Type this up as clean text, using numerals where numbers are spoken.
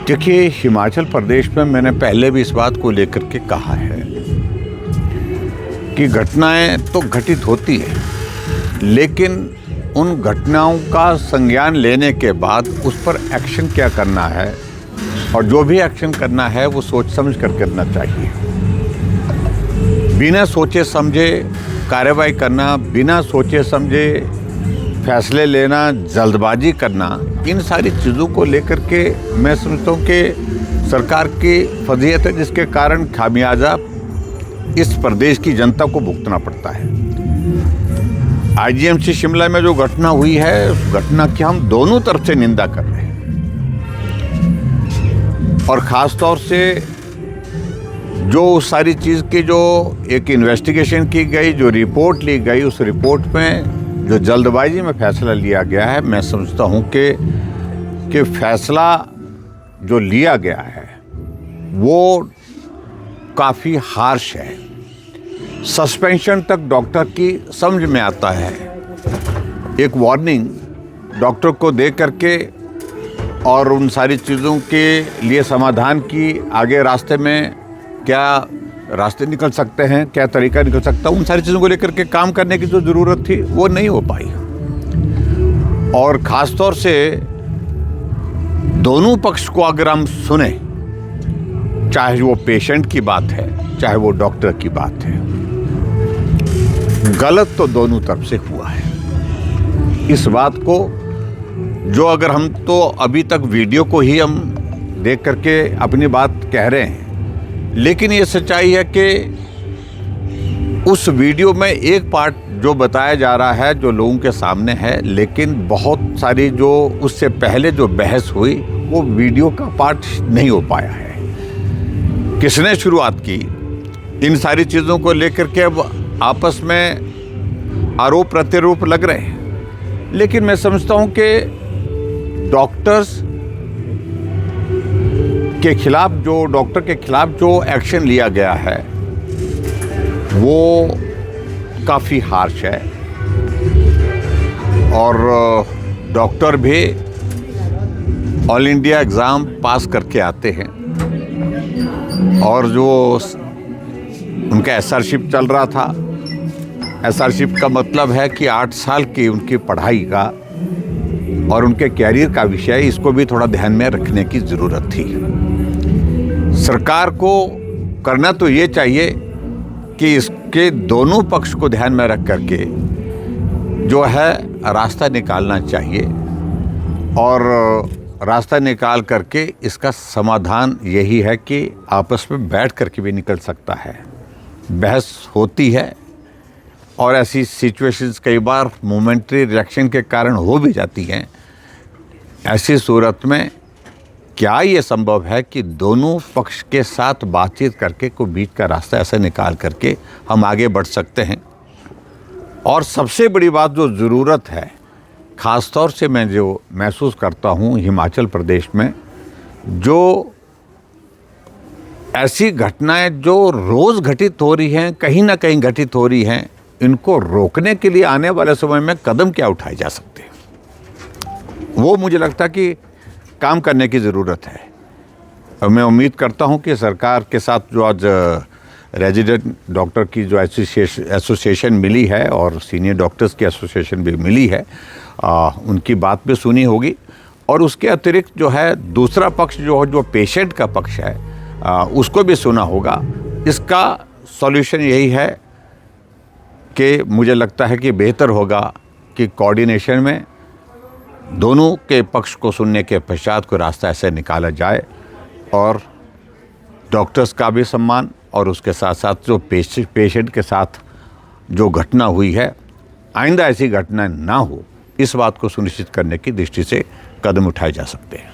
देखिए, हिमाचल प्रदेश में मैंने पहले भी इस बात को लेकर के कहा है कि घटनाएं तो घटित होती है, लेकिन उन घटनाओं का संज्ञान लेने के बाद उस पर एक्शन क्या करना है, और जो भी एक्शन करना है वो सोच समझ कर करना चाहिए। बिना सोचे समझे कार्रवाई करना, बिना सोचे समझे फैसले लेना, जल्दबाजी करना, इन सारी चीज़ों को लेकर के मैं समझता हूँ कि सरकार की फजीहत है, जिसके कारण खामियाजा इस प्रदेश की जनता को भुगतना पड़ता है। आईजीएमसी शिमला में जो घटना हुई है, उस घटना की हम दोनों तरफ से निंदा कर रहे हैं, और ख़ास तौर से जो उस सारी चीज़ की जो एक इन्वेस्टिगेशन की गई, जो रिपोर्ट ली गई, उस रिपोर्ट में जो जल्दबाजी में फैसला लिया गया है, मैं समझता हूँ कि फैसला जो लिया गया है वो काफ़ी हार्श है। सस्पेंशन तक डॉक्टर की समझ में आता है। एक वार्निंग डॉक्टर को दे करके और उन सारी चीज़ों के लिए समाधान की आगे रास्ते में क्या रास्ते निकल सकते हैं, क्या तरीका निकल सकता है, उन सारी चीज़ों को लेकर के काम करने की जो ज़रूरत थी वो नहीं हो पाई। और ख़ास तौर से दोनों पक्ष को अगर हम सुने, चाहे वो पेशेंट की बात है, चाहे वो डॉक्टर की बात है, गलत तो दोनों तरफ से हुआ है। इस बात को जो अगर हम तो अभी तक वीडियो को ही हम देख करके अपनी बात कह रहे हैं, लेकिन ये सच्चाई है कि उस वीडियो में एक पार्ट जो बताया जा रहा है जो लोगों के सामने है, लेकिन बहुत सारी जो उससे पहले जो बहस हुई वो वीडियो का पार्ट नहीं हो पाया है। किसने शुरुआत की, इन सारी चीज़ों को लेकर के अब आपस में आरोप प्रत्यारोप लग रहे हैं। लेकिन मैं समझता हूँ कि डॉक्टर्स के खिलाफ जो एक्शन लिया गया है वो काफ़ी हार्श है, और डॉक्टर भी ऑल इंडिया एग्ज़ाम पास करके आते हैं, और जो उनका एसआरशिप चल रहा था, एसआरशिप का मतलब है कि 8 साल की उनकी पढ़ाई का और उनके कैरियर का विषय, इसको भी थोड़ा ध्यान में रखने की ज़रूरत थी। सरकार को करना तो ये चाहिए कि इसके दोनों पक्ष को ध्यान में रख करके जो है रास्ता निकालना चाहिए, और रास्ता निकाल करके इसका समाधान यही है कि आपस में बैठ करके भी निकल सकता है। बहस होती है और ऐसी सिचुएशंस कई बार मोमेंट्री रिएक्शन के कारण हो भी जाती हैं। ऐसी सूरत में क्या ये संभव है कि दोनों पक्ष के साथ बातचीत करके कोई बीच का रास्ता ऐसा निकाल करके हम आगे बढ़ सकते हैं। और सबसे बड़ी बात जो ज़रूरत है, ख़ास तौर से मैं जो महसूस करता हूँ हिमाचल प्रदेश में, जो ऐसी घटनाएं जो रोज़ घटित हो रही हैं, कहीं ना कहीं घटित हो रही हैं, इनको रोकने के लिए आने वाले समय में कदम क्या उठाए जा सकते हैं, वो मुझे लगता है कि काम करने की ज़रूरत है। और मैं उम्मीद करता हूं कि सरकार के साथ जो आज रेजिडेंट डॉक्टर की जो एसोसिएशन मिली है और सीनियर डॉक्टर्स की एसोसिएशन भी मिली है, उनकी बात भी सुनी होगी, और उसके अतिरिक्त जो है दूसरा पक्ष जो पेशेंट का पक्ष है, उसको भी सुना होगा। इसका सॉल्यूशन यही है कि मुझे लगता है कि बेहतर होगा कि कोऑर्डिनेशन में दोनों के पक्ष को सुनने के पश्चात कोई रास्ता ऐसे निकाला जाए, और डॉक्टर्स का भी सम्मान और उसके साथ साथ जो पेशेंट के साथ जो घटना हुई है, आइंदा ऐसी घटना ना हो, इस बात को सुनिश्चित करने की दृष्टि से कदम उठाए जा सकते हैं।